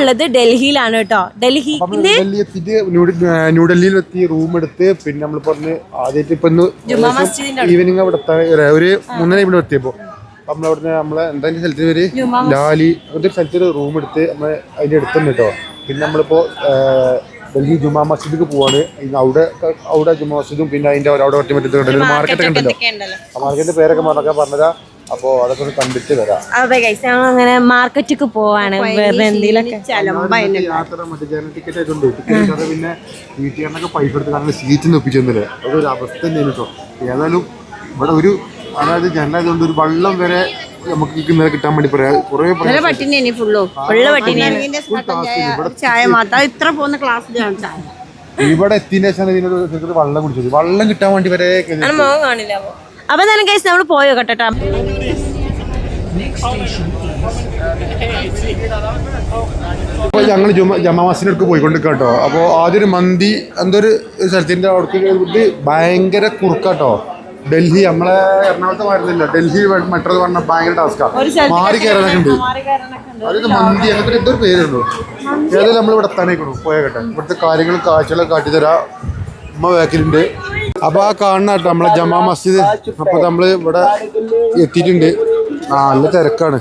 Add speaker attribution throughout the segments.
Speaker 1: ഉള്ളത് ഡൽഹിയിലാണ് കേട്ടോ.
Speaker 2: ന്യൂഡൽഹിയിലെത്തി റൂം എടുത്ത് പിന്നെ നമ്മൾ പറഞ്ഞ് ആദ്യമായിട്ട് ഇപ്പൊ ഈവനിങ് അവിടെ ഒരു 3:30 ഇവിടെ എത്തിയപ്പോ നമ്മളവിടുന്ന് നമ്മളെ എന്തായാലും സ്ഥലത്തിന് പേര് ലാലി അങ്ങനത്തെ സ്ഥലത്തൊരു റൂം എടുത്ത് നമ്മൾ അതിന്റെ അടുത്തുണ്ട് കേട്ടോ. പിന്നെ നമ്മളിപ്പോ ഡൽഹി ജുമാ മസ്ജിദിക്ക് പോവാണ്. അവിടെ ജുമാ മസ്ജിദും പിന്നെ അതിന്റെ അവിടെ ഒറ്റ മറ്റേ മാർക്കറ്റ് ഒക്കെ ഉണ്ടല്ലോ, ആ മാർക്കറ്റിന്റെ പേരൊക്കെ പറഞ്ഞതാ. അപ്പൊ അതൊക്കെ ഒന്ന് കണ്ടിട്ട് വരാം.
Speaker 1: അങ്ങനെ മാർക്കറ്റിക്ക് പോവാണ്.
Speaker 2: ടിക്കറ്റ് ആയിട്ടുണ്ട്. ടിക്കറ്റ് പിന്നെ വീട്ടുകാരനൊക്കെ പൈസ എടുത്ത് കാരണം സീറ്റ് ഒപ്പിച്ചെന്നില്ലേ, അതൊരു അവസ്ഥ തന്നെയാണ് കേട്ടോ. ഏതായാലും ഇവിടെ ഒരു അതായത് ജനലായതുകൊണ്ട് ഒരു വെള്ളം വരെ നമുക്ക് ഇന്നലെ കിട്ടാൻ വേണ്ടി പറയാം. കുറെ ഇവിടെ എത്തിയതിനു ശേഷം ഇതിനൊരു വെള്ളം കുടിച്ചത്, വെള്ളം കിട്ടാൻ വേണ്ടി വരെ.
Speaker 1: അപ്പൊ തന്നെ കേസ് നമ്മൾ പോയോ കേട്ടോ.
Speaker 2: അപ്പൊ ഞങ്ങൾ ജമാ മസ്ജിദിലേക്ക് പോയിക്കൊണ്ട് കേട്ടോ. അപ്പോൾ ആദ്യം ഒരു മന്തി എന്തൊരു സ്ഥലത്തിന്റെ അവിടേക്ക് ഭയങ്കര കുറുക്കാട്ടോ. ഡൽഹി നമ്മളെ എറണാകുളത്ത് മാറുന്നില്ല, ഡൽഹി മെട്രോ പറഞ്ഞ ഭയങ്കര ടാസ്കാണ്. മാറി കയറാനൊക്കെ ഉണ്ട്. അതായത് മന്തി അങ്ങനത്തെ എന്തൊരു പേരുണ്ടോ. ഏതായാലും നമ്മൾ ഇവിടെ എത്താനേക്കണു പോയേക്കട്ടെ. ഇവിടുത്തെ കാര്യങ്ങളും കാഴ്ചകളൊക്കെ കാട്ടിത്തരാം. ഉമ്മ ബാക്കിലുണ്ട്. അപ്പൊ ആ കാണുന്ന കേട്ടോ നമ്മളെ ജമാ മസ്ജിദ്. അപ്പൊ നമ്മള് ഇവിടെ എത്തിയിട്ടുണ്ട്. നല്ല തിരക്കാണ്.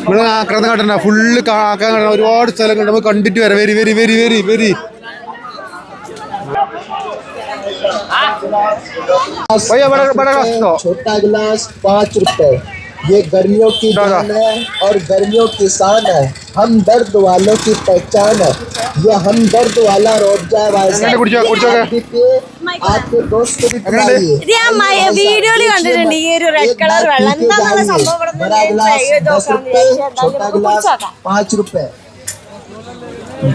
Speaker 2: ഇവിടെ ആക്രാന്തം കാട്ടണ്ട, ഫുള്ള് ആക്കാൻ കാട്ടണം. ഒരുപാട് സ്ഥലങ്ങളുണ്ട്, നമുക്ക് കണ്ടിട്ട് വരാം. Very very very very very
Speaker 3: छोटा गिलास 5 रुपए। ये गर्मियों की जान है और गर्मियों की शान है। हम दर्द वालों की पहचान है। ये हम दर्द वाला रोजा आपके दोस्त को भी पिलाइए।
Speaker 1: വീഡിയോയിൽ കണ്ടിട്ടുണ്ട് ഈ ഒരു റെഡ് കളർ വെള്ളം. എന്താണ് സംഭവം?
Speaker 3: बड़ा गिलास 10 रुपए, छोटा गिलास 5 रुपए।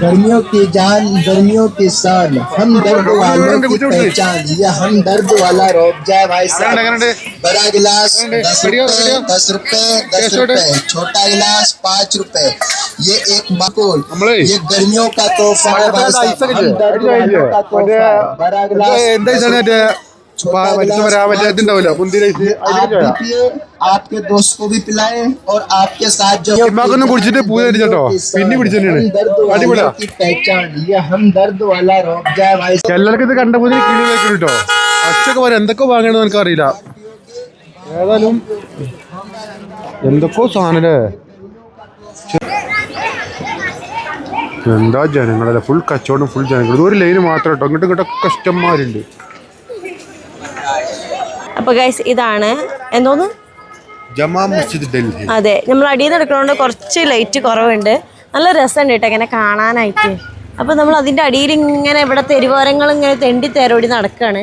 Speaker 3: गर्मियों की जान, गर्मियों की शान, हम दर्द वालों की पहचान। ये हम दर्द वाला रोजा भाई साहब। बड़ा गिलास 10 रुपए, 10 रुपए। छोटा गिलास 5 रुपए। ये एक माकूल, ये गर्मियों का तोहफा है भाई साहब। हम दर्द वालों का तोहफा। बड़ा गिलास आपके दोस्त को भी पिलाए और आपके साथ जो की पहचान। ये हम दर्द वाला रोजा भाई साहब।
Speaker 2: എല്ലാവർക്കും ഇത് കണ്ട പോലെ കിളി വെക്കും കേട്ടോ. അച്ചൊക്കെ പറയാം എന്തൊക്കെ വാങ്ങണമെന്ന് എനിക്ക് അറിയില്ല. ഏതായാലും എന്തൊക്കെയോ സാധനല്ലേ. എന്താ ജനങ്ങളല്ലേ, ഫുൾ കച്ചവടം, ഫുൾ ജനങ്ങൾ. ഒരു ലൈന് മാത്രം കേട്ടോ, ഇങ്ങോട്ടും ഇങ്ങോട്ടൊക്കെ ഇഷ്ടംമാരുണ്ട്.
Speaker 1: അപ്പൊ ഗൈസ് ഇതാണ് എന്തോന്ന്
Speaker 2: ജമാ മസ്ജിദ് ഡൽഹി.
Speaker 1: അതെ, നമ്മൾ അടിയിൽ നിന്ന് എടുക്കണോണ്ട് കുറച്ച് ലൈറ്റ് കുറവുണ്ട്. നല്ല രസമുണ്ട് കേട്ടോ ഇങ്ങനെ കാണാനായിട്ട്. അപ്പൊ നമ്മൾ അതിന്റെ അടിയിൽ ഇങ്ങനെ ഇവിടെ തെരുവോരങ്ങൾ ഇങ്ങനെ തെണ്ടി തേരോടി നടക്കാണ്.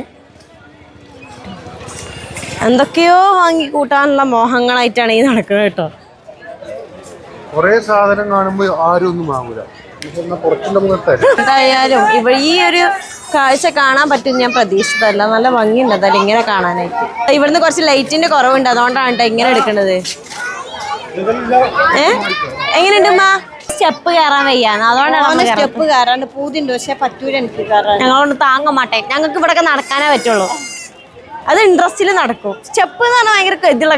Speaker 1: എന്തൊക്കെയോ വാങ്ങി കൂട്ടാനുള്ള മോഹങ്ങളായിട്ടാണ് ഈ നടക്കുന്നത് കേട്ടോ.
Speaker 2: കൊറേ സാധനം കാണുമ്പോ ആരും ഒന്നും വാങ്ങൂല.
Speaker 1: എന്തായാലും ഈ ഒരു കാഴ്ച കാണാൻ പറ്റും ഞാൻ പ്രതീക്ഷിച്ചതല്ല. നല്ല ഭംഗിയുണ്ട് അതല്ല ഇങ്ങനെ കാണാനായിട്ട്. ഇവിടുന്ന് കുറച്ച് ലൈറ്റിന്റെ കുറവുണ്ട്, അതുകൊണ്ടാണ് കേട്ടോ ഇങ്ങനെ എടുക്കുന്നത്. എങ്ങനെയുണ്ട് ഉമ്മ? സ്റ്റെപ്പ് കയറാൻ വയ്യാന്ന്, അതുകൊണ്ടാണ് സ്റ്റെപ്പ് കയറാണ്ട് പൂതിണ്ട്. പക്ഷെ പറ്റൂല എനിക്ക് കയറാൻ. ഞങ്ങളോട് താങ്ങ മാട്ടെ. ഞങ്ങൾക്ക് ഇവിടെ നടക്കാനേ പറ്റുള്ളൂ. അത് ഇൻട്രസ്റ്റിൽ നടക്കും. സ്റ്റെപ്പ് എന്ന് പറഞ്ഞാൽ ഭയങ്കര ഇതുള്ള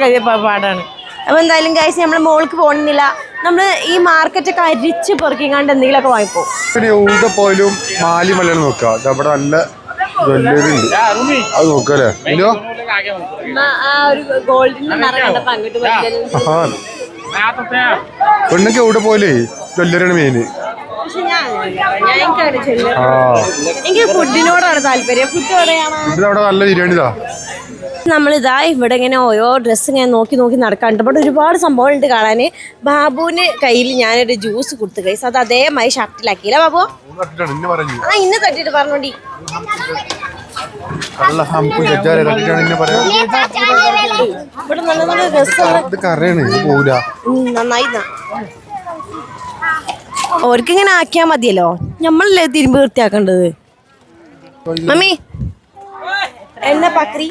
Speaker 1: പാടാണ്. അപ്പോൾ എന്തായാലും കഴിച്ച് നമ്മൾ മോൾക്ക് പോകുന്നില്ല. നമ്മൾ ഈ മാർക്കറ്റൊക്കെ അരിച്ച് പെറുക്കിങ്ങാണ്ട് എന്തെങ്കിലുമൊക്കെ വാങ്ങിപ്പോ.
Speaker 2: പിന്നെ എവിടെ പോയാലും മാലി മലയാണ് നോക്കുക. അവിടെ നല്ല ജ്വല്ലറി ഉണ്ട്, അത് നോക്കല്ലേ. പെണ്ണൊക്കെ എവിടെ പോയാലേ ജ്വല്ലറിയാണ് മെയിന്.
Speaker 1: എനിക്ക് ഫുഡിനോടാണ് താല്പര്യം. ഫുഡ്
Speaker 2: അവിടെ നല്ല ബിരിയാണിതാ.
Speaker 1: നമ്മളിതാ ഇവിടെ ഇങ്ങനെ ഓരോ ഡ്രസ്സ് ഇങ്ങനെ നോക്കി നോക്കി നടക്കാറുണ്ട്. ഇവിടെ ഒരുപാട് സംഭവങ്ങളുണ്ട് കാണാൻ. ബാബുവിന് കയ്യിൽ ഞാനൊരു ജ്യൂസ് കൊടുത്തു കൈസ്. അത് അതേമായി ഷർട്ടിലാക്കിയില്ല ബാബു. ഇന്ന് തട്ടിട്ട് പറഞ്ഞോണ്ടി. ഇവിടെ നല്ല നല്ല ഡ്രസ്സുകൾ നന്നായി. ഓർക്കിങ്ങനെ ആക്കിയാ മതിയല്ലോ, നമ്മളല്ലേ തിരുമ്പ് വൃത്തിയാക്കേണ്ടത്. മമ്മി എന്നെ പക്രി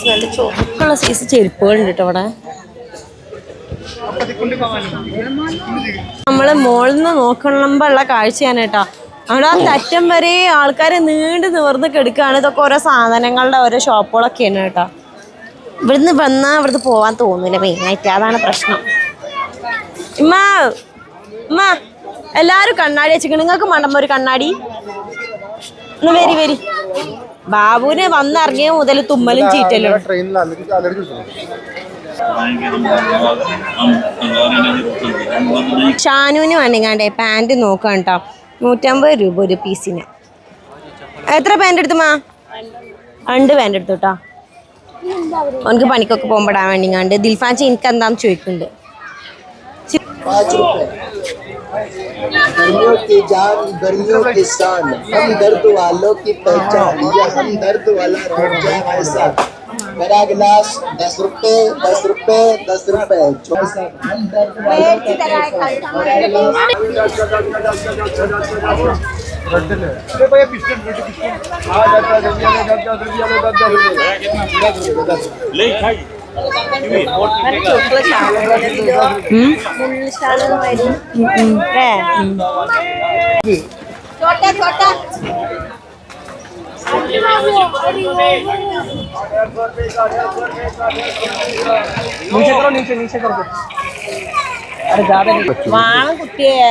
Speaker 1: നല്ല ചോക്കുള്ള സൈസ് ചെരുപ്പുകളുണ്ട് കേട്ടോ അവിടെ. നമ്മള് മോളിൽ നിന്ന് നോക്കണുള്ള കാഴ്ചയാണ് കേട്ടോ. അവിടെ ആ തറ്റം വരെ ആൾക്കാരെ നീണ്ടു നിവർന്ന് കിടക്കുകയാണ്. ഇതൊക്കെ ഓരോ സാധനങ്ങളുടെ ഓരോ ഷോപ്പുകളൊക്കെയാണ് കേട്ടോ. ഇവിടുന്ന് വന്നാൽ ഇവിടുന്ന് പോകാൻ തോന്നില്ല മെയിനായിട്ട്, അതാണ് പ്രശ്നം. ഉമ്മ എല്ലാരും കണ്ണാടി വെച്ചിരിക്കണം. നിങ്ങൾക്ക് മണ്ടമ്പോ ഒരു കണ്ണാടി വരി വരി. ബാബുവിന് വന്നിറങ്ങിയ മുതൽ തുമ്മലും ചീറ്റലും. ഷാനുവിന് വേണ്ടിങ്ങാണ്ടേ പാൻറ് നോക്കാം കേട്ടോ. 150 രൂപ ഒരു പീസിന്. എത്ര പാൻറ് എടുത്തുമാ? 2 പാൻറ് എടുത്തു കേട്ടോ. എനിക്ക് പണിക്കൊക്കെ പോകുമ്പോടാൻ വേണ്ടിങ്ങാണ്ട്. ദിൽഫാൻസ് എനിക്ക് എന്താന്ന് ചോദിക്കുന്നുണ്ട്.
Speaker 3: 5 रुपए। गर्मियों की जान, गर्मियों की शान, हम दर्द वालों की पहचान, ये हम दर्द वाला रोड जाए भाई साहब। मेरा गिलास 10 रुपए 10 रुपए 10 रुपए। हम दर्द वालों की
Speaker 1: വാങ്ങ കുട്ടിയെ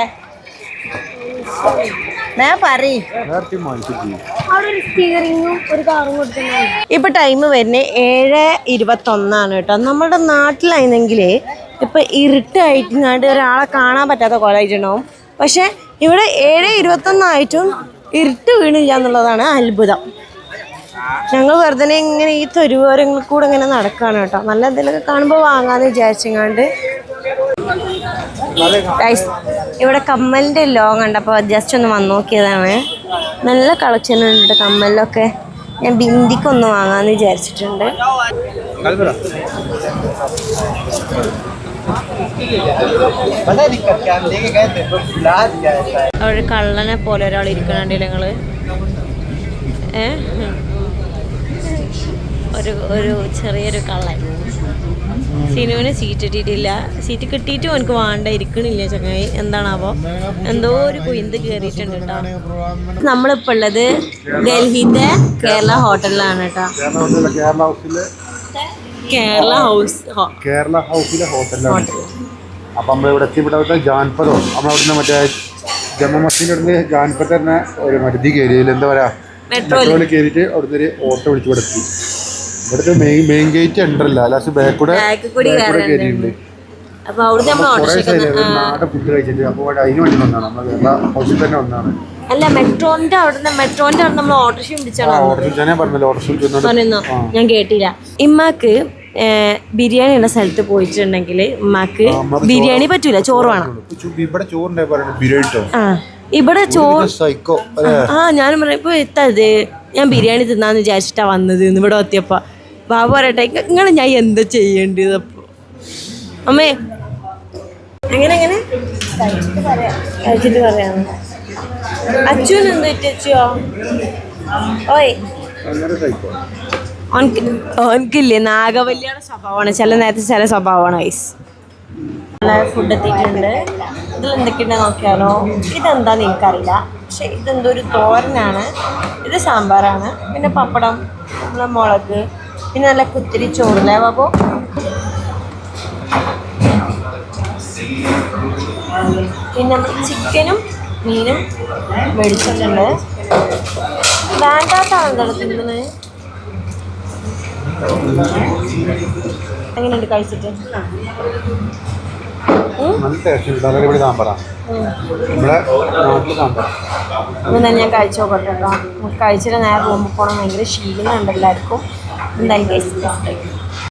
Speaker 1: ഇപ്പൊ ടൈം വരുന്നത് 7:21 കേട്ടോ. നമ്മുടെ നാട്ടിലായിരുന്നെങ്കിലേ ഇപ്പൊ ഇരുട്ടായിട്ട് ഒരാളെ കാണാൻ പറ്റാത്ത കോളേജുണ്ടാവും. പക്ഷെ ഇവിടെ 7:21 ആയിട്ടും ഇരുട്ട് വീണില്ല എന്നുള്ളതാണ് അത്ഭുതം. ഞങ്ങൾ വെറുതെ ഇങ്ങനെ ഈ തെരുവോരങ്ങളിൽ കൂടെ ഇങ്ങനെ നടക്കുകയാണ് കേട്ടോ. നല്ല എന്തെങ്കിലുമൊക്കെ കാണുമ്പോൾ വാങ്ങാന്ന് വിചാരിച്ചങ്ങാണ്ട്. ഇവിടെ കമ്മലിന്റെ ലോങ് കണ്ടപ്പോൾ ജസ്റ്റ് ഒന്ന് വന്നു നോക്കിയതാണ്. നല്ല കളക്ഷൻ ഉണ്ട് കമ്മലിലൊക്കെ. ഞാൻ ബിന്ദിക്കൊന്ന് വാങ്ങാന്ന് വിചാരിച്ചിട്ടുണ്ട്. അവിടെ കള്ളനെ പോലെ ഒരാൾ ഇരിക്കണുണ്ടല്ലോ നിങ്ങള്. ഒരു ചെറിയൊരു കള്ളൻ. സിനുവിന് സീറ്റ് കിട്ടിയിട്ടില്ല. സീറ്റ് കിട്ടിയിട്ടും എനിക്ക് വേണ്ട ഇരിക്കണില്ല ചങ്ങായി. എന്താണാവോ എന്തോ ഒരു കുയിന്ത് കയറിയിട്ടുണ്ട് കേട്ടോ. നമ്മളിപ്പോൾ ഉള്ളത് ഡൽഹിത്തെ കേരള ഹോട്ടലിലാണ് കേട്ടോ.
Speaker 2: കേരള ഹൗസിലെ ഹോട്ടലിലാണ്. അപ്പം നമ്മളിവിടെ എത്തിപ്പെട്ട ജാൻപദോ നമ്മളവിടുന്ന് മറ്റേ ജമ്മു മസ്ജിദിന്റെ ജാൻപദ് തന്നെ ഒരു മരുതി കയറിയിൽ എന്താ പറയാ മെട്രോയിൽ കയറിയിട്ട് അവിടുന്ന് ഒരു ഓട്ടോ വിളിച്ചു കൊടുത്തി. ഇവിടുത്തെ മെയിൻ ഗേറ്റ് ഉണ്ടല്ല, ലാസ്റ്റ് ബാക്കൂടെ കയറിയിട്ടുണ്ട്. നാടൻ ഫുഡ് കഴിച്ചിട്ട് അപ്പോൾ അതിന് വേണ്ടി വന്നാണ്. നമ്മൾ കേരള ഹൗസിൽ തന്നെ വന്നാണ്.
Speaker 1: അല്ല മെട്രോന്റെ അവിടെ നമ്മൾ ഓട്ടോറിക്ഷ പിടിച്ചാണോ? ഞാൻ കേട്ടില്ല. ഇമ്മാക്ക് ബിരിയാണി ഉള്ള സ്ഥലത്ത് പോയിട്ടുണ്ടെങ്കിൽ ഉമ്മാക്ക് ബിരിയാണി പറ്റൂല, ചോറ് വേണം.
Speaker 2: ഇവിടെ ചോറുണ്ടായി.
Speaker 1: ഇവിടെ ചോറ് ഞാനും പറഞ്ഞപ്പോ എത്തത് ഞാൻ ബിരിയാണി തിന്നാന്ന് വിചാരിച്ചിട്ടാ വന്നത്. ഇവിടെ എത്തിയപ്പോ ബാബു പറയട്ടെ നിങ്ങള് ഞാൻ എന്താ ചെയ്യേണ്ടത്? അപ്പൊ അമ്മേ എങ്ങനെ കഴിച്ചിട്ട് പറയാം. അച്ഛൻ എന്ത് പറ്റിയോ? ഓയ് ഓനക്കില്ലേ നാഗവല്ലിയുടെ സ്വഭാവമാണ്. ചില നേരത്തെ ചില സ്വഭാവമാണ്. ഐസ് നല്ല ഫുഡ് എത്തിയിട്ടുണ്ട്. ഇതിൽ എന്തൊക്കെയുണ്ടെന്ന് നോക്കിയാലോ. ഇതെന്താന്ന് എനിക്കറിയില്ല, പക്ഷെ ഇതെന്തോ ഒരു തോരനാണ്. ഇത് സാമ്പാറാണ്. പിന്നെ പപ്പടം, നമ്മളെ മുളക്, പിന്നെ നല്ല കുത്തിരി ചോറില്ലേ ബാബു. പിന്നെ നമ്മൾ ചിക്കനും മീനും മേടിച്ചിട്ടുണ്ട്. വേണ്ടാത്താണെന്താണ് തിന്നുന്നത്. എങ്ങനെയുണ്ട് കഴിച്ചിട്ട്? ഇന്ന് ഞാൻ കഴിച്ചു നോക്കട്ടെ കേട്ടോ. കഴിച്ചിട്ട് നേരെ റൂമിൽ പോകണം. ഭയങ്കര ക്ഷീണം ഉണ്ട് എല്ലാവർക്കും. എന്തായാലും